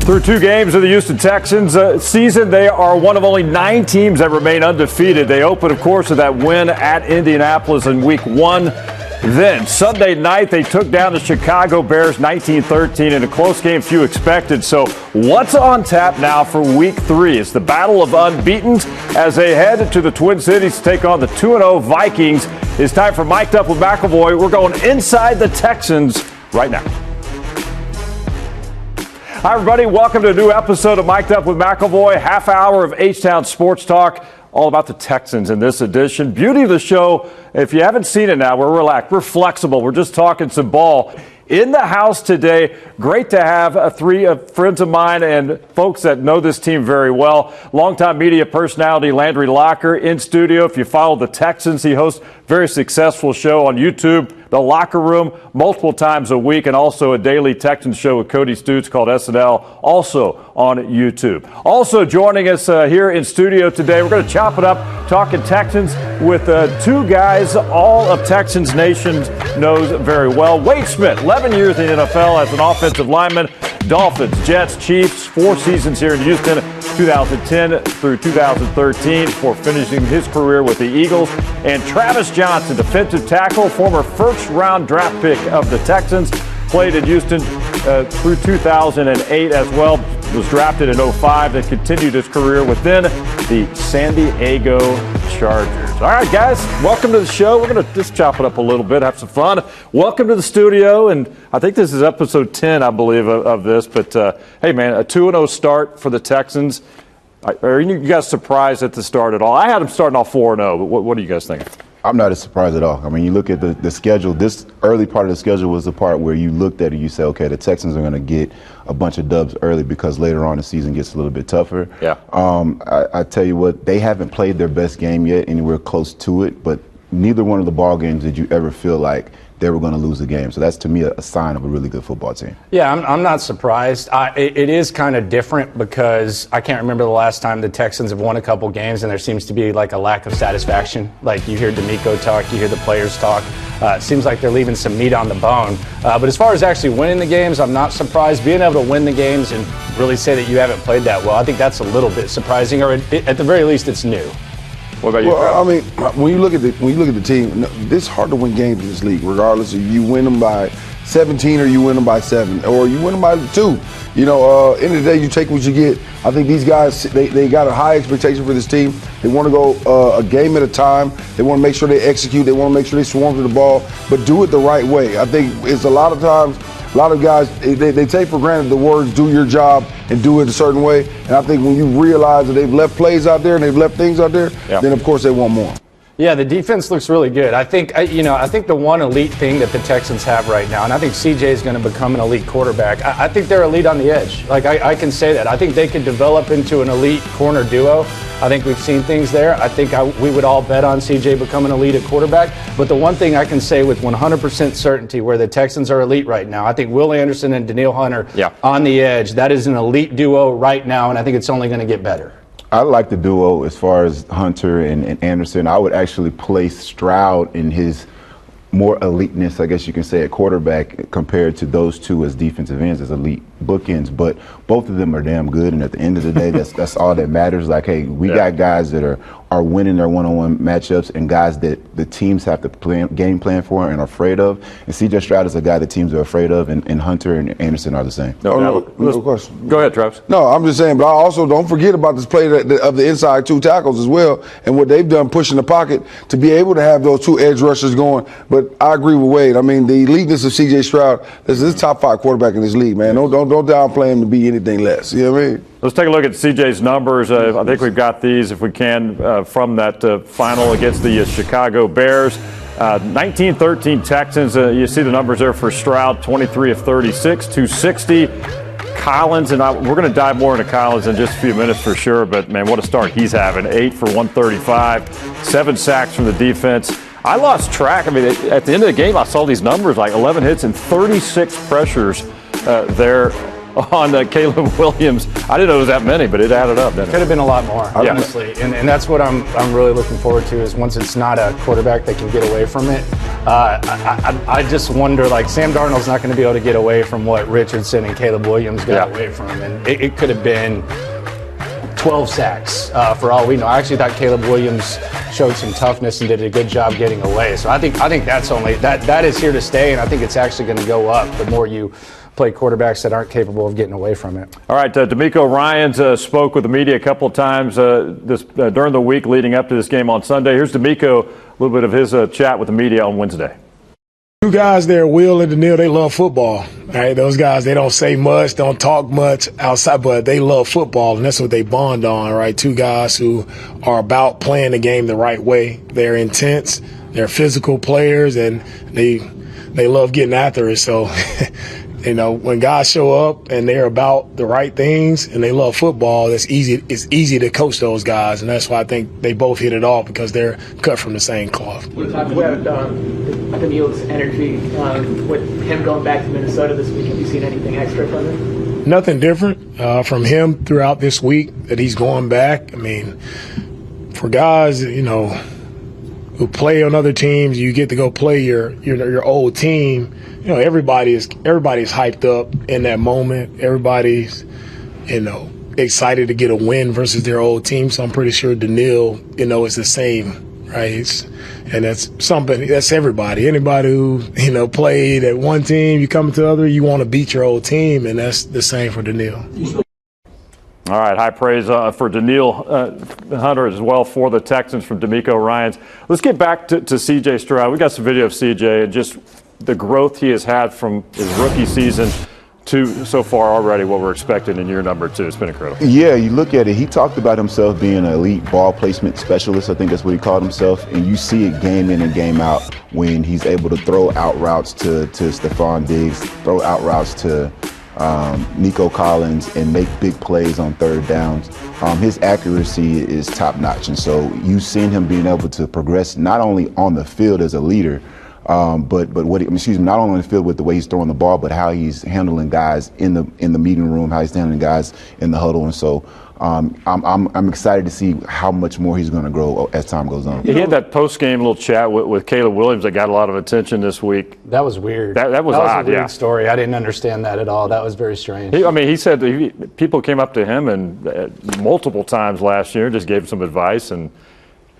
Through 2 games of the Houston Texans season, they are one of only 9 teams that remain undefeated. They open, of course, with that win at Indianapolis in Week 1. Then, Sunday night, they took down the Chicago Bears 19-13 in a close game few expected. So, what's on tap now for Week 3? It's the battle of unbeatens as they head to the Twin Cities to take on the 2-0 Vikings. It's time for Mic'd Up with McIlvoy. We're going inside the Texans right now. Hi, everybody. Welcome to a new episode of Mic'd Up with McIlvoy. Half hour of H-Town sports talk, all about the Texans in this edition. Beauty of the show, if you haven't seen it now, we're relaxed. We're flexible. We're just talking some ball. In the house today, great to have 3 friends of mine and folks that know this team very well. Longtime media personality Landry Locker in studio. If you follow the Texans, he hosts a very successful show on YouTube, The Locker Room, multiple times a week, and also a daily Texans show with Cody Stutes called SNL, also on YouTube. Also joining us here in studio today, we're going to chop it up, talking Texans with 2 guys all of Texans Nation knows very well. Wade Smith, 11 years in the NFL as an offensive lineman, Dolphins, Jets, Chiefs, 4 seasons here in Houston, 2010 through 2013, before finishing his career with the Eagles. And Travis Johnson, defensive tackle, former first-round draft pick of the Texans, played in Houston through 2008 as well, was drafted in 05, and continued his career within the San Diego Chargers. All right, guys, welcome to the show. We're going to just chop it up a little bit, have some fun. Welcome to the studio, and I think this is episode 10, I believe, of this. But, hey, man, a 2-0 start for the Texans. Are you guys surprised at the start at all? I had them starting off 4-0, but what are you guys thinking? I'm not as surprised at all. I mean, you look at the schedule. This early part of the schedule was the part where you looked at it, you say, okay, the Texans are going to get a bunch of dubs early because later on the season gets a little bit tougher. Yeah. I tell you what, they haven't played their best game yet, anywhere close to it, but neither one of the ball games did you ever feel like they were going to lose the game. So that's, to me, a sign of a really good football team. Yeah, I'm not surprised. It is kind of different because I can't remember the last time the Texans have won a couple games and there seems to be like a lack of satisfaction. Like you hear DeMeco talk, you hear the players talk. It seems like they're leaving some meat on the bone. But as far as actually winning the games, I'm not surprised. Being able to win the games and really say that you haven't played that well, I think that's a little bit surprising, or at the very least, it's new. What about you? Well, I mean, when you look at the team, it's hard to win games in this league, regardless if you win them by 17 or you win them by 7 or you win them by 2. You know, end of the day, you take what you get. I think these guys, they got a high expectation for this team. They want to go a game at a time. They want to make sure they execute. They want to make sure they swarm to the ball, but do it the right way. I think it's a lot of times, a lot of guys, they take for granted the words, do your job and do it a certain way. And I think when you realize that they've left plays out there and they've left things out there, then of course they want more. Yeah, the defense looks really good. I think the one elite thing that the Texans have right now, and I think CJ is going to become an elite quarterback. I think they're elite on the edge. Like, I can say that. I think they could develop into an elite corner duo. I think we've seen things there. I think we would all bet on CJ becoming elite at quarterback. But the one thing I can say with 100% certainty where the Texans are elite right now, I think Will Anderson and Danielle Hunter on the edge, that is an elite duo right now, and I think it's only going to get better. I like the duo as far as Hunter and Anderson. I would actually place Stroud in his more eliteness, I guess you can say, at quarterback compared to those 2 as defensive ends, as elite bookends. But both of them are damn good, and at the end of the day, that's all that matters. Like, hey, we got guys that are winning their one-on-one matchups and guys that the teams have to game plan for and are afraid of. And C.J. Stroud is a guy that teams are afraid of, and Hunter and Anderson are the same. No question. Go ahead, Travis. No, I'm just saying, but I also don't forget about this play of the inside 2 tackles as well, and what they've done pushing the pocket to be able to have those 2 edge rushers going. But I agree with Wade. I mean, the eliteness of C.J. Stroud, this is top 5 quarterback in this league, man. Don't downplay him to be anything less. You know what I mean? Let's take a look at CJ's numbers. I think we've got these, if we can, from that final against the Chicago Bears. 19-13 Texans. You see the numbers there for Stroud, 23 of 36, 260. Collins, and we're going to dive more into Collins in just a few minutes for sure, but, man, what a start he's having. 8 for 135, 7 sacks from the defense. I lost track. I mean, at the end of the game, I saw these numbers, like 11 hits and 36 pressures there. on Caleb Williams. I didn't know it was that many, but it added up. Didn't it? Could have been a lot more, honestly. And that's what I'm really looking forward to, is once it's not a quarterback that can get away from it. I just wonder, like, Sam Darnold's not going to be able to get away from what Richardson and Caleb Williams got away from. And it could have been 12 sacks for all we know. I actually thought Caleb Williams showed some toughness and did a good job getting away. So I think that's that is here to stay, and I think it's actually going to go up the more you play quarterbacks that aren't capable of getting away from it. All right, DeMeco Ryan spoke with the media a couple of times during the week leading up to this game on Sunday. Here's DeMeco, a little bit of his chat with the media on Wednesday. Two guys there, Will and Daniil, they love football. Right? Those guys, they don't say much, don't talk much outside, but they love football, and that's what they bond on, right? Two guys who are about playing the game the right way. They're intense, they're physical players, and they love getting after it. So, you know, when guys show up and they're about the right things and they love football, it's easy to coach those guys, and that's why I think they both hit it off, because they're cut from the same cloth. You talked about Daniil's energy with him going back to Minnesota this week. Have you seen anything extra from him? Nothing different from him throughout this week that he's going back. I mean, for guys, you know, who play on other teams, you get to go play your old team. You know, everybody's hyped up in that moment. Everybody's, you know, excited to get a win versus their old team. So I'm pretty sure Daniil, you know, is the same, right? And that's everybody. Anybody who, you know, played at one team, you come to the other, you want to beat your old team, and that's the same for Daniil. All right, high praise for Daniil Hunter as well for the Texans from DeMeco Ryan. Let's get back to C.J. Stroud. We got some video of C.J. and just the growth he has had from his rookie season to so far already, what we're expecting in year number 2. It's been incredible. Yeah, you look at it, he talked about himself being an elite ball placement specialist. I think that's what he called himself. And you see it game in and game out when he's able to throw out routes to Stephon Diggs, throw out routes to Nico Collins, and make big plays on third downs. His accuracy is top notch. And so you've seen him being able to progress not only on the field as a leader, but not only on the field with the way he's throwing the ball, but how he's handling guys in the meeting room, how he's handling guys in the huddle. And so I'm excited to see how much more he's going to grow as time goes on. He had that post-game little chat with Caleb Williams that got a lot of attention this week. That was weird. That was odd, a weird story. I didn't understand that at all. That was very strange. He said people came up to him and multiple times last year, just gave him some advice. And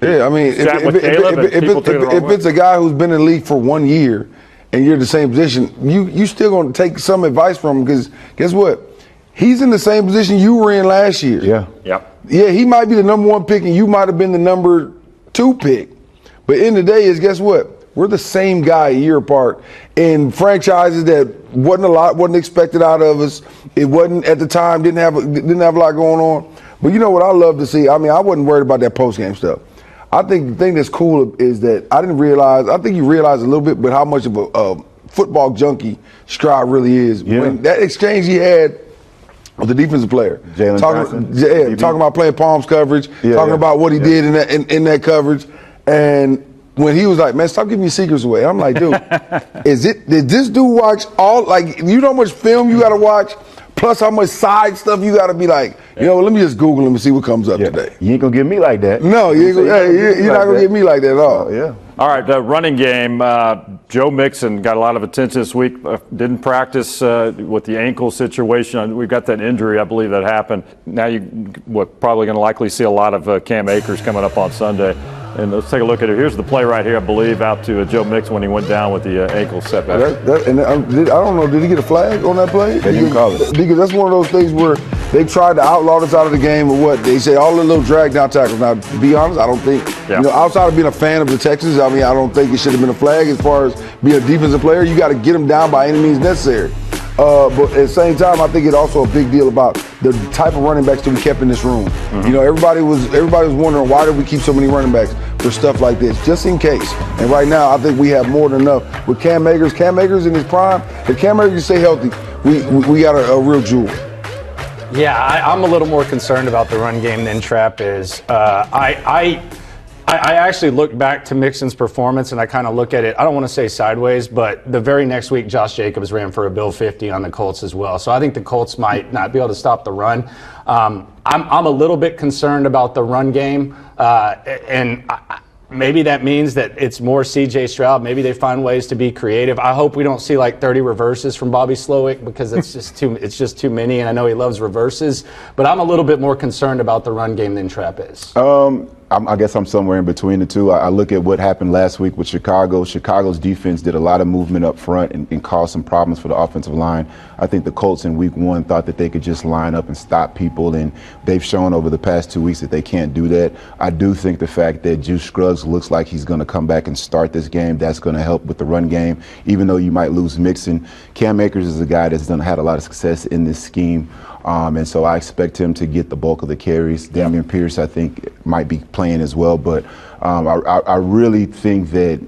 yeah, I mean, if it's a guy who's been in the league for 1 year and you're in the same position, you still going to take some advice from him, because guess what? He's in the same position you were in last year. Yeah. Yep. Yeah, he might be the number 1 pick and you might have been the number 2 pick. But in the day is, guess what? We're the same guy a year apart in franchises that wasn't expected out of us. It wasn't at the time, didn't have a lot going on. But you know what I love to see? I mean, I wasn't worried about that post-game stuff. I think the thing that's cool is that I think you realize a little bit, but how much of a football junkie Stroud really is. Yeah. When that exchange he had with the defensive player, talking about playing palms coverage, talking about what he did in that coverage, and when he was like, "Man, stop giving your secrets away," I'm like, "Dude, did this dude watch all, like, you know how much film you got to watch, plus how much side stuff you got to be like, you know, let me just Google him and see what comes up today." You ain't gonna get me like that. No, you're not gonna get me like that at all. Yeah. All right, the running game. Joe Mixon got a lot of attention this week. Didn't practice with the ankle situation. We've got that injury, I believe, that happened. Now we're probably going to likely see a lot of Cam Akers coming up on Sunday. And let's take a look at it. Here's the play right here, I believe, out to Joe Mixon when he went down with the ankle setback. I don't know, did he get a flag on that play? They didn't call it. Because that's one of those things where they tried to outlaw this out of the game, or what? They say all the little drag down tackles. Now, to be honest, I don't think, outside of being a fan of the Texans, I mean, I don't think it should have been a flag as far as being a defensive player. You got to get them down by any means necessary. But at the same time, I think it's also a big deal about the type of running backs that we kept in this room. Mm-hmm. You know, everybody was wondering, why did we keep so many running backs for stuff like this, just in case. And right now, I think we have more than enough with Cam Akers. Cam Akers in his prime. If Cam Akers stay healthy, we got a real jewel. Yeah, I'm a little more concerned about the run game than Trap is. I actually look back to Mixon's performance, and I kind of look at it, I don't want to say sideways, but the very next week, Josh Jacobs ran for a Bill 50 on the Colts as well. So I think the Colts might not be able to stop the run. I'm a little bit concerned about the run game, maybe that means that it's more C.J. Stroud. Maybe they find ways to be creative. I hope we don't see like 30 reverses from Bobby Slowick because it's just too many, and I know he loves reverses. But I'm a little bit more concerned about the run game than Trapp is. I guess I'm somewhere in between the two. I look at what happened last week with Chicago. Chicago's defense did a lot of movement up front and caused some problems for the offensive line. I think the Colts in week 1 thought that they could just line up and stop people, and they've shown over the past 2 weeks that they can't do that. I do think the fact that Juice Scruggs looks like he's going to come back and start this game, that's going to help with the run game, even though you might lose Mixon. Cam Akers is a guy that's had a lot of success in this scheme. And so I expect him to get the bulk of the carries. Dameon Pierce, I think, might be playing as well. But I really think that,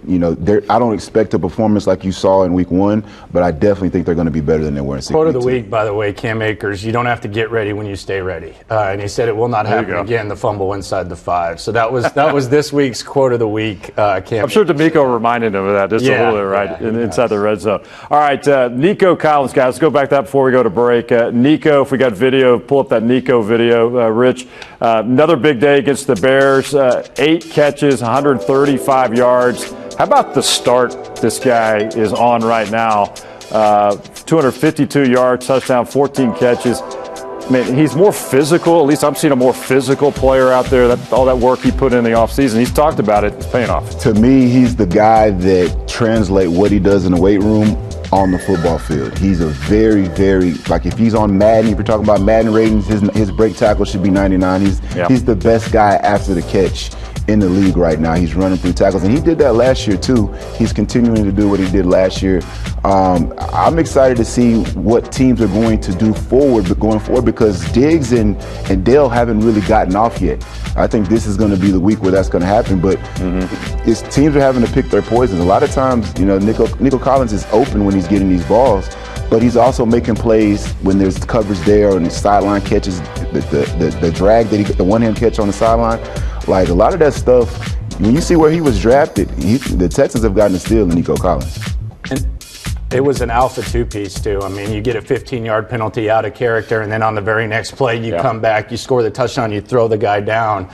I don't expect a performance like you saw in week 1, but I definitely think they're going to be better than they were in 6 Quote of the week, by the way, Cam Akers, you don't have to get ready when you stay ready. And he said it will not happen again, the fumble inside the 5. So that was this week's quote of the week, Cam. I'm sure DeMeco reminded him of that just a little bit, right, inside the red zone. All right, Nico Collins, guys, let's go back to that before we go to break. Nico, if we got video, pull up that Nico video, Rich. Another big day against the Bears, 8 catches, 135 yards. How about the start this guy is on right now? 252 yards, touchdown, 14 catches. I mean, he's more physical. At least I'm seeing a more physical player out there. All that work he put in the offseason, he's talked about it. It's paying off. To me, he's the guy that translates what he does in the weight room on the football field. He's a very, very, like if he's on Madden, if you're talking about Madden ratings, his break tackle should be 99. He's the best guy after the catch in the league right now. He's running through tackles, and he did that last year too. He's continuing to do what he did last year. I'm excited to see what teams are going to do going forward because Diggs and Dale haven't really gotten off yet. I think this is going to be the week where that's going to happen, but teams are having to pick their poison. A lot of times, Nico Collins is open when he's getting these balls, but he's also making plays when there's coverage there and the sideline catches, the drag the one-hand catch on the sideline. Like a lot of that stuff, when you see where he was drafted, the Texans have gotten a steal in Nico Collins. And it was an alpha 2-piece too. I mean, you get a 15-yard penalty out of character, and then on the very next play, you come back, you score the touchdown, you throw the guy down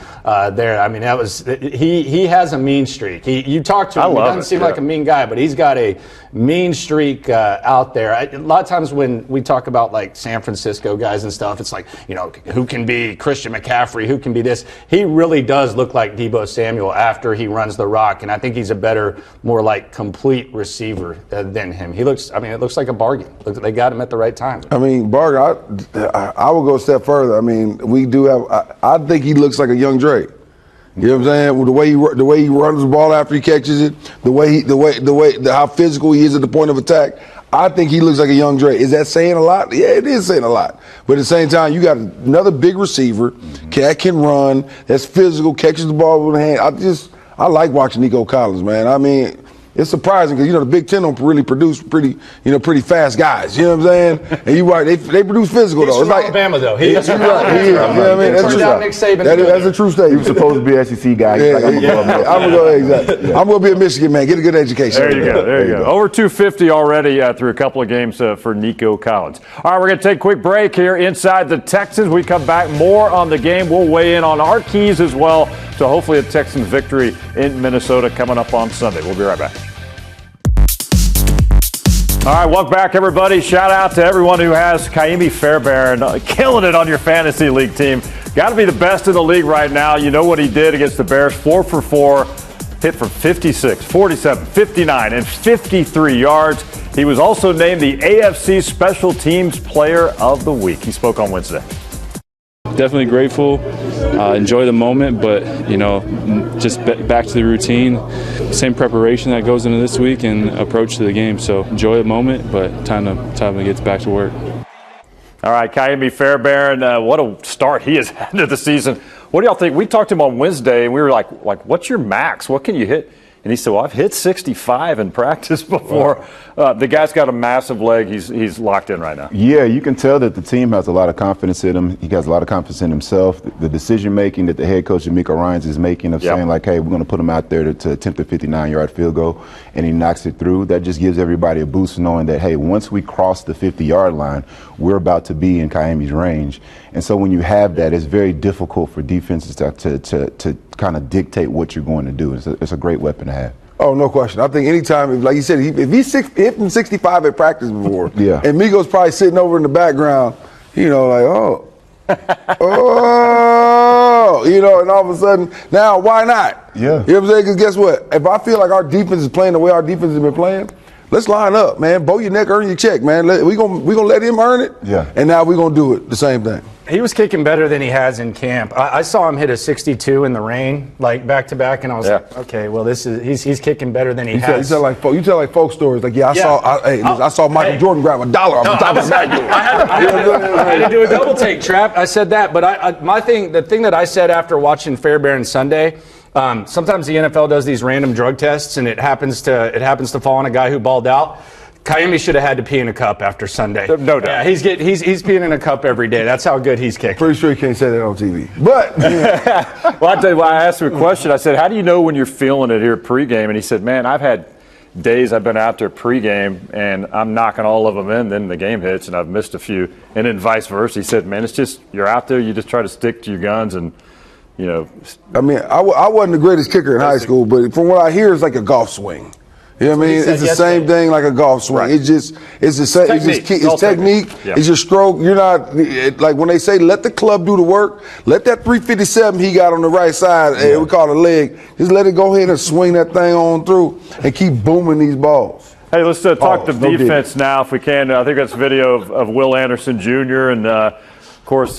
there. I mean, he has a mean streak. You talk to him, he doesn't seem like a mean guy, but he's got a mean streak out there. A lot of times when we talk about like San Francisco guys and stuff, it's like, who can be Christian McCaffrey, who can be this? He really does look like Deebo Samuel after he runs the rock, and I think he's a better, more like complete receiver than him. It looks like a bargain. They got him at the right time. I mean, bargain, I will go a step further. I mean, we do have, I think he looks like a young Drake. You know what I'm saying? Well, the way he runs the ball after he catches it, how physical he is at the point of attack. I think he looks like a young Dre. Is that saying a lot? Yeah, it is saying a lot. But at the same time, you got another big receiver that can run, that's physical, catches the ball with a hand. I like watching Nico Collins, man. I mean, it's surprising because the Big Ten don't really produce pretty fast guys. You know what I'm saying? And you're right, they produce physical though. He's from Alabama though. He's right. He is. You know what I mean? That's true. Nick Saban. That's a true statement. He was supposed to be an SEC guy. I'm gonna be a Michigan man. Get a good education. There you go. Over 250 already through a couple of games for Nico Collins. All right, we're going to take a quick break here inside the Texans. We come back more on the game. We'll weigh in on our keys as well. So hopefully a Texans victory in Minnesota coming up on Sunday. We'll be right back. All right, welcome back, everybody. Shout out to everyone who has Kaimi Fairbairn killing it on your fantasy league team. Got to be the best in the league right now. You know what he did against the Bears, 4 for 4, hit for 56, 47, 59, and 53 yards. He was also named the AFC Special Teams Player of the Week. He spoke on Wednesday. Definitely grateful, enjoy the moment, but just back to the routine, same preparation that goes into this week and approach to the game. So enjoy the moment, but time to get back to work. All right, Kaimi Fairbairn, what a start he has had to the season. What do y'all think? We talked to him on Wednesday, and we were like, what's your max? What can you hit? And he said, well, I've hit 65 in practice before. The guy's got a massive leg. He's locked in right now. Yeah, you can tell that the team has a lot of confidence in him. He has a lot of confidence in himself. The decision-making that the head coach, DeMeco Ryan, is making of saying, like, hey, we're going to put him out there to attempt a 59-yard field goal, and he knocks it through. That just gives everybody a boost knowing that, hey, once we cross the 50-yard line, we're about to be in Miami's range. And so when you have that, it's very difficult for defenses to kind of dictate what you're going to do. It's a great weapon to have. Oh, no question. I think anytime, like you said, if he's hitting 65 at practice before, and Migo's probably sitting over in the background, like, oh, and all of a sudden, now, why not? Yeah. You know what I'm saying? Because guess what? If I feel like our defense is playing the way our defense has been playing, let's line up, man. Bow your neck, earn your check, man. We're gonna let him earn it, and now we're going to do it the same thing. He was kicking better than he has in camp. I saw him hit a 62 in the rain, like back-to-back, and I was like, okay, well, he's kicking better than he has. You tell like folk stories. Like, I saw Michael Jordan grab $1 off the top of the backboard. I had to do a double take, Trap. I said that, but the thing that I said after watching Fairbairn Sunday, sometimes the NFL does these random drug tests, and it happens to fall on a guy who balled out. Miami should have had to pee in a cup after Sunday. No doubt. Yeah, he's peeing in a cup every day. That's how good he's kicking. Pretty sure you can't say that on TV. But well, I tell you why I asked him a question. I said, how do you know when you're feeling it here pregame? And he said, man, I've had days I've been out there pregame and I'm knocking all of them in, then the game hits and I've missed a few. And then vice versa. He said, man, it's just you're out there, you just try to stick to your guns and I mean, I wasn't the greatest kicker in high school, but from what I hear, it's like a golf swing. You know what I mean? It's the same thing like a golf swing. Right. It's technique. Yeah. It's your stroke. You're not like when they say let the club do the work. Let that 357 he got on the right side, we call it a leg. Just let it go ahead and swing that thing on through and keep booming these balls. Hey, let's talk to defense now if we can. I think that's a video of Will Anderson Jr. and of course,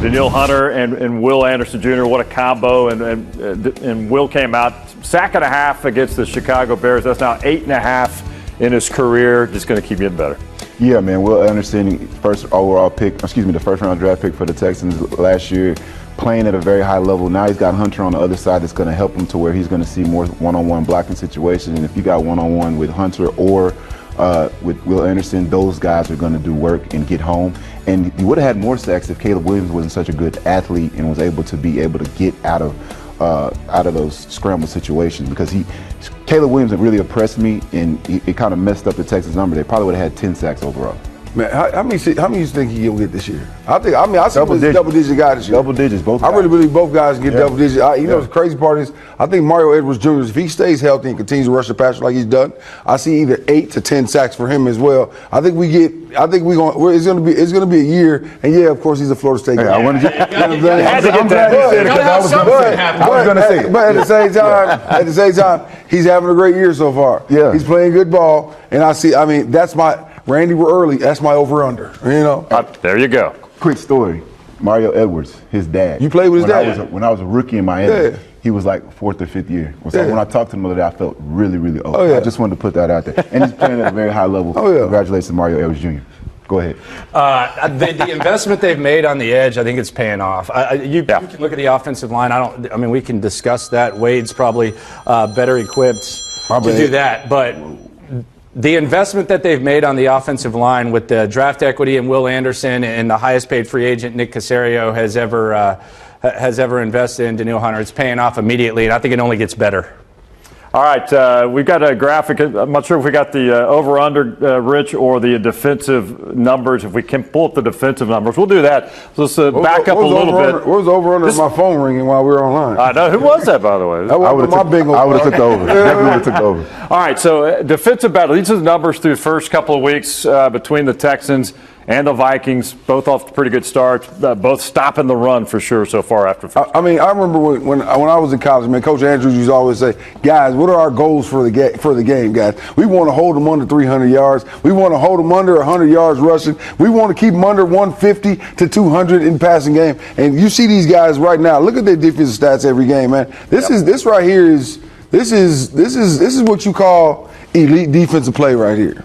Danielle Hunter and Will Anderson Jr., what a combo. And Will came out, sack and a half against the Chicago Bears. That's now 8.5 in his career. Just going to keep getting better. Yeah, man. Will Anderson, the first round draft pick for the Texans last year, playing at a very high level. Now he's got Hunter on the other side that's going to help him to where he's going to see more one-on-one blocking situations. And if you got one-on-one with Hunter or with Will Anderson, those guys are going to do work and get home. And he would have had more sacks if Caleb Williams wasn't such a good athlete and was able to get out of those scramble situations, because Caleb Williams really impressed me, and it kind of messed up the Texans number. They probably would have had 10 sacks overall. Man, how many you think he'll get this year? I see double-digit guy this year. Double digits, both guys. I really believe both guys get double digits. The crazy part is, I think Mario Edwards Jr., if he stays healthy and continues to rush the passer like he's done, I see either 8 to 10 sacks for him as well. It's going to be a year, and of course, he's a Florida State guy. I wanted to say it. But at the same time, he's having a great year so far. Yeah. He's playing good ball, and that's my Randy Early, that's my over-under, There you go. Quick story. Mario Edwards, his dad. You played with his dad? When I was a rookie in Miami, he was like 4th or 5th year. So when I talked to him the other day, I felt really, really old. I just wanted to put that out there. And he's playing at a very high level. Congratulations to Mario Edwards Jr. Go ahead. The investment they've made on the edge, I think it's paying off. You can look at the offensive line. We can discuss that. Wade's probably better equipped to do that. But the investment that they've made on the offensive line with the draft equity and Will Anderson and the highest paid free agent Nick Caserio has ever invested in Danielle Hunter, it's paying off immediately, and I think it only gets better. All right, we've got a graphic. I'm not sure if we got the over-under, Rich, or the defensive numbers. If we can pull up the defensive numbers, we'll do that. So let's back up a little bit. What was over-under my phone ringing while we were online? I know. Who was that, by the way? I would have took the over. Definitely would have took the over. All right, so defensive battle. These are the numbers through the first couple of weeks between the Texans and the Vikings, both off to pretty good starts, both stopping the run for sure so far after first. I remember when I was in college, man, Coach Andrews used to always say, guys, what are our goals for the game, guys? We want to hold them under 300 yards. We want to hold them under 100 yards rushing. We want to keep them under 150 to 200 in passing game. And you see these guys right now. Look at their defensive stats every game, man. This right here is what you call elite defensive play right here.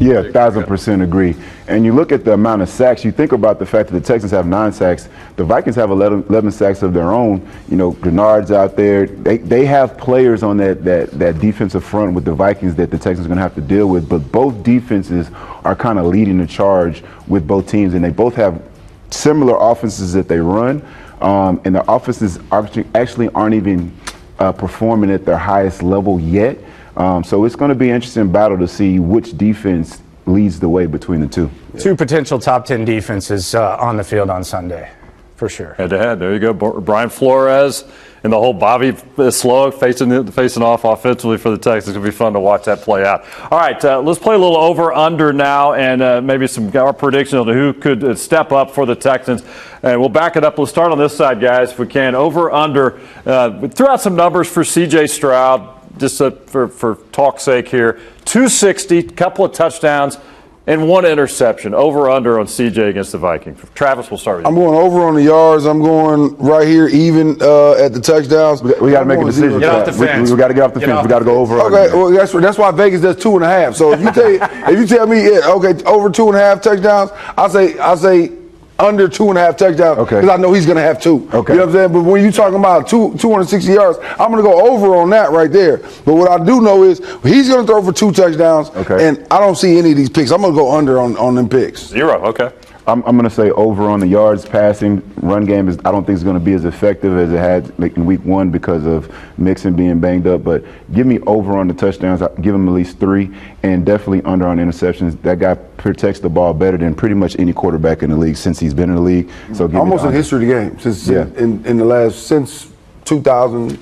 Yeah, 1,000% agree. And you look at the amount of sacks, you think about the fact that the Texans have 9 sacks. The Vikings have 11 sacks of their own. You know, Grenard's out there. They have players on that defensive front with the Vikings that the Texans are going to have to deal with. But both defenses are kind of leading the charge with both teams, and they both have similar offenses that they run. And the offenses actually aren't even performing at their highest level yet. So it's going to be an interesting battle to see which defense leads the way between the two. Two potential top 10 defenses on the field on Sunday, for sure. Head to head. There you go. Brian Flores and the whole Bobby Slowick facing off offensively for the Texans. It's going to be fun to watch that play out. All right, let's play a little over-under now and maybe our predictions on who could step up for the Texans. And we'll back it up. Let's start on this side, guys, if we can. Over-under. Threw out some numbers for C.J. Stroud. Just for talk's sake here, 260, couple of touchdowns, and 1 interception. Over/under on CJ against the Vikings. Travis, we'll start with you. I'm going over on the yards. I'm going right here, even at the touchdowns. We got to make a decision. Get off the fence. We got to get off the fence. We got to go over. Okay, well that's why Vegas does 2.5. So if you tell me, over 2.5 touchdowns, I say under 2.5 touchdowns, because I know he's going to have 2. Okay. You know what I'm saying? But when you're talking about 260 yards, I'm going to go over on that right there. But what I do know is he's going to throw for 2 touchdowns, and I don't see any of these picks. I'm going to go under on them picks. 0, okay. I'm going to say over on the yards passing. Run game I don't think it's going to be as effective as it had in week 1 because of Mixon being banged up. But give me over on the touchdowns. I'll give him at least 3, and definitely under on interceptions. That guy protects the ball better than pretty much any quarterback in the league since he's been in the league. So almost in history of the game since 2000,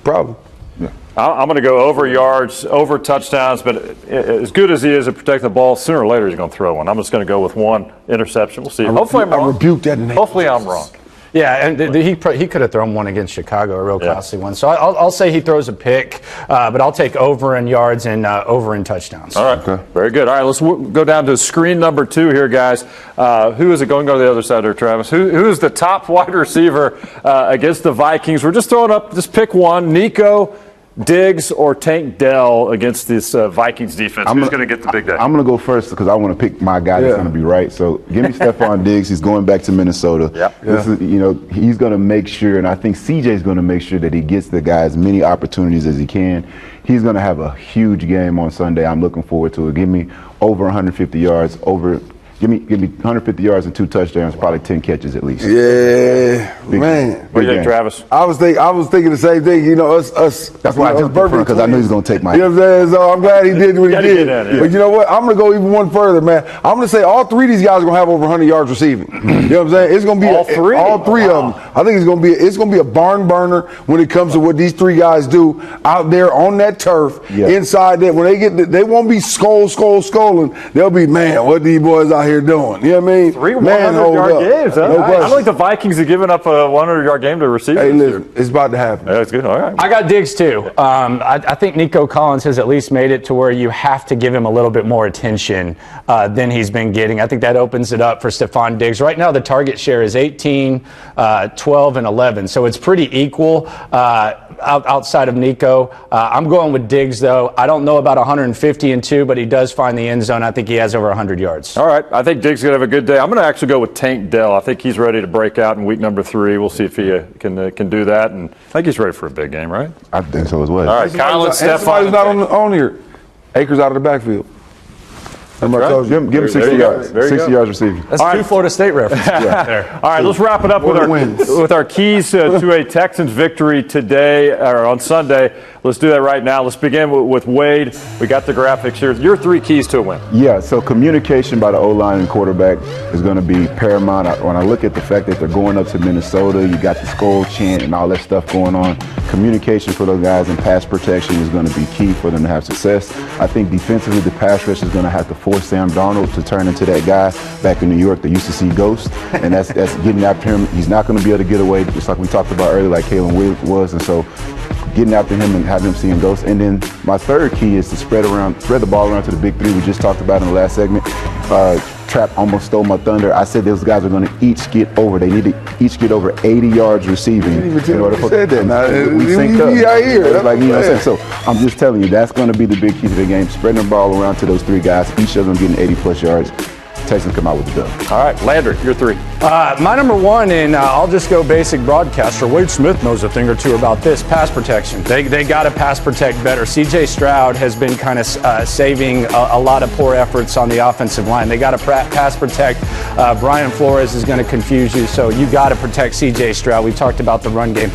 probably. Yeah. I'm going to go over yards, over touchdowns, but as good as he is at protecting the ball, sooner or later he's going to throw one. I'm just going to go with 1 interception. We'll see. Hopefully I'm wrong. I rebuke that. Hopefully I'm wrong. Yeah, and he could have thrown one against Chicago, a real costly one. So I'll say he throws a pick, but I'll take over in yards and over in touchdowns. All right, okay. Very good. All right, let's go down to screen number 2 here, guys. Who is it going to go to the other side there, Travis? Who is the top wide receiver against the Vikings? We're just throwing up, just pick one. Nico, Diggs, or Tank Dell against this Vikings defense? Who's going to get the big day? I'm going to go first because I want to pick my guy that's going to be right. So give me Stephon Diggs. He's going back to Minnesota. This is, he's going to make sure, and I think CJ's going to make sure that he gets the guy as many opportunities as he can. He's going to have a huge game on Sunday. I'm looking forward to it. Give me over 150 yards, Give me 150 yards and 2 touchdowns, probably 10 catches at least. Yeah, man. What do you think, Travis? I was thinking the same thing. Us. That's why I jumped in front because I knew he was going to take my. You know what I'm saying? So I'm glad he did what he did. But you know what? I'm going to go even one further, man. I'm going to say all 3 of these guys are going to have over 100 yards receiving. You know what I'm saying? It's going to be all three of them. I think it's going to be a barn burner when it comes to what these 3 guys do out there on that turf. Inside that, when they won't be scolding. They'll be, man, what these boys out here doing? You know what I mean? 3 100-yard games, huh? No I don't think the Vikings have given up a 100-yard game to receivers. Hey, listen, it's about to happen. That's good. All right. I got Diggs too. I think Nico Collins has at least made it to where you have to give him a little bit more attention than he's been getting. I think that opens it up for Stephon Diggs. Right now the target share is 18, 12, and 11, so it's pretty equal outside of Nico. I'm going with Diggs, though. I don't know about 150 and 2, but he does find the end zone. I think he has over 100 yards. All right. I think Diggs is going to have a good day. I'm going to actually go with Tank Dell. I think he's ready to break out in week number 3. We'll see if he can do that. And I think he's ready for a big game, right? I think so as well. All right. Collins, Stephon. Somebody's not on here. Akers out of the backfield. Give him 60 yards. 60 yards receiving. That's 2 Florida State references. All right, let's wrap it up with our keys to a Texans victory today or on Sunday. Let's do that right now. Let's begin with Wade. We got the graphics here. Your 3 keys to a win. Yeah, so communication by the O-line and quarterback is going to be paramount. When I look at the fact that they're going up to Minnesota, you got the skull chant and all that stuff going on. Communication for those guys and pass protection is going to be key for them to have success. I think defensively, the pass rush is going to have to force Sam Darnold to turn into that guy back in New York that used to see ghosts, and that's getting after him. He's not going to be able to get away, just like we talked about earlier, like Kalen Williams was, and so getting after him and having him seeing ghosts. And then my 3rd key is to spread the ball around to the big 3 we just talked about in the last segment. Trap almost stole my thunder. I said those guys are going to each get over. They need to each get over 80 yards receiving. You didn't even in order for said that. Now, we synced up. I hear. That's like, you know what I'm saying? So I'm just telling you, that's going to be the big key to the game. Spreading the ball around to those three guys, each of them getting 80-plus yards. Texans come out with the dub. All right, Landry, you're 3. My number 1, and I'll just go basic broadcaster. Wade Smith knows a thing or two about this. Pass protection. They got to pass protect better. C.J. Stroud has been kind of saving a lot of poor efforts on the offensive line. They got to pass protect. Brian Flores is going to confuse you, so you got to protect C.J. Stroud. We talked about the run game.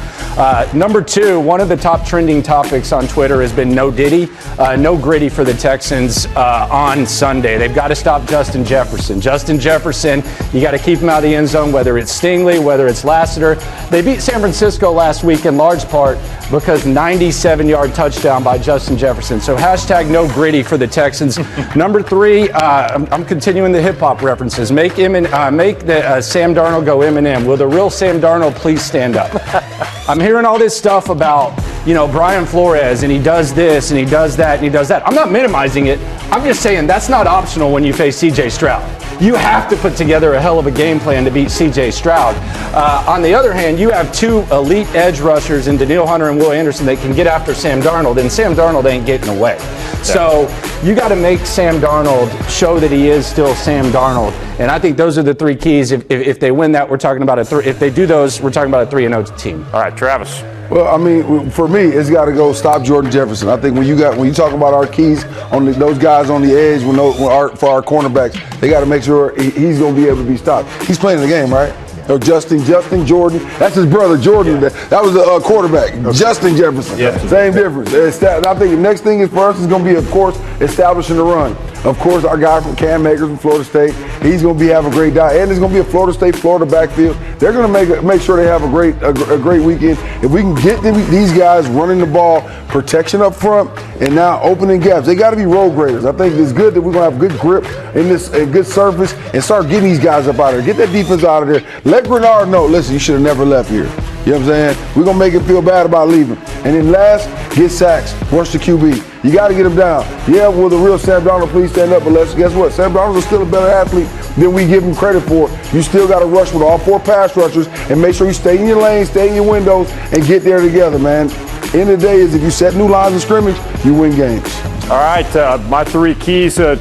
Number 2, one of the top trending topics on Twitter has been no Diddy, no Gritty for the Texans on Sunday. They've got to stop Justin Jefferson. Justin Jefferson, you got to keep him out of the end zone, whether it's Stingley, whether it's Lassiter. They beat San Francisco last week in large part because 97-yard touchdown by Justin Jefferson. So hashtag no Gritty for the Texans. Number 3, I'm continuing the hip-hop references. Make Sam Darnold go Eminem. Will the real Sam Darnold please stand up? I'm hearing all this stuff about, Brian Flores, and he does this, and he does that, and he does that. I'm not minimizing it. I'm just saying that's not optional when you face C.J. Stroud. You have to put together a hell of a game plan to beat C.J. Stroud. On the other hand, you have 2 elite edge rushers in Danielle Hunter and Will Anderson that can get after Sam Darnold, and Sam Darnold ain't getting away. Yeah. So you got to make Sam Darnold show that he is still Sam Darnold. And I think those are the 3 keys. If they win that, we're talking about a 3. If they do those, we're talking about a 3-0 team. All right, Travis. Well, I mean, for me, it's got to go stop Jordan Jefferson. I think when you talk about our keys on those guys on the edge, for our cornerbacks, they got to make sure he's going to be able to be stopped. He's playing the game, right? Or Justin Jordan. That's his brother, Jordan. Yeah. That was the quarterback, okay. Justin Jefferson. Yeah. Same difference. And I think the next thing for us is going to be, of course, establishing the run. Of course, our guy from Cam Akers from Florida State, he's going to be having a great day. And there's going to be a Florida backfield. They're going to make sure they have a great weekend. If we can get these guys running the ball, protection up front, and now opening gaps, they got to be road graders. I think it's good that we're going to have good grip in this good surface and start getting these guys up out of there. Get that defense out of there. Let Grenard know, listen, you should have never left here. You know what I'm saying? We're going to make him feel bad about leaving. And then last, get sacks, rush the QB. You got to get him down. Yeah, will the real Sam Darnold please stand up? But guess what? Sam Darnold is still a better athlete than we give him credit for. You still got to rush with all 4 pass rushers and make sure you stay in your lane, stay in your windows, and get there together, man. End of the day is if you set new lines of scrimmage, you win games. All right, my 3 keys to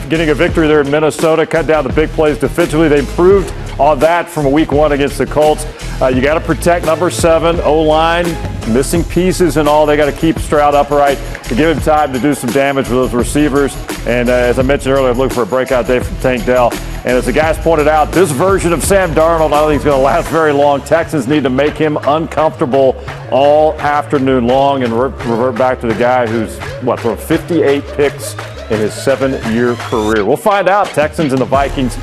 getting a victory there in Minnesota. Cut down the big plays defensively. They improved on that from week 1 against the Colts. You got to protect number 7, O-line, missing pieces and all. They got to keep Stroud upright to give him time to do some damage with those receivers. And as I mentioned earlier, I'm looking for a breakout day from Tank Dell. And as the guys pointed out, this version of Sam Darnold, I don't think it's going to last very long. Texans need to make him uncomfortable all afternoon long and revert back to the guy who's, thrown 58 picks in his 7-year career. We'll find out. Texans and the Vikings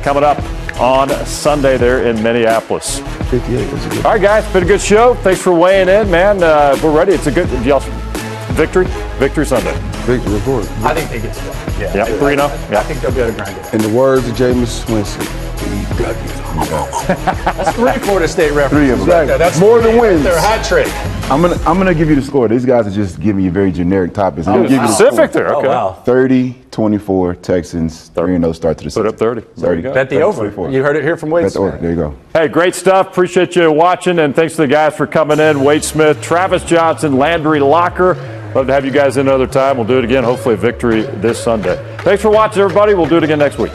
coming up on Sunday there in Minneapolis. 58 is a good. All right, guys, been a good show. Thanks for weighing in, man. We're ready. It's a good victory Sunday. Victory, of course. I think they get to that. Yeah, 3-0. Yeah. I think they'll be able to grind it. In the words of Jameis Winston, that's 3 Florida State references. 3 of them. Exactly. That's more than wins. Their hat trick. I'm gonna give you the score. These guys are just giving you very generic topics. I'm gonna give you the Specific score. there, okay. Oh, wow. 30-24 Texans, 3-0 start to the season. Put up 30. There you go. Bet the over. 24. You heard it here from Wade Smith. There you go. Hey, great stuff. Appreciate you watching, and thanks to the guys for coming in. Wade Smith, Travis Johnson, Landry Locker. Love to have you guys in another time. We'll do it again, hopefully a victory this Sunday. Thanks for watching, everybody. We'll do it again next week.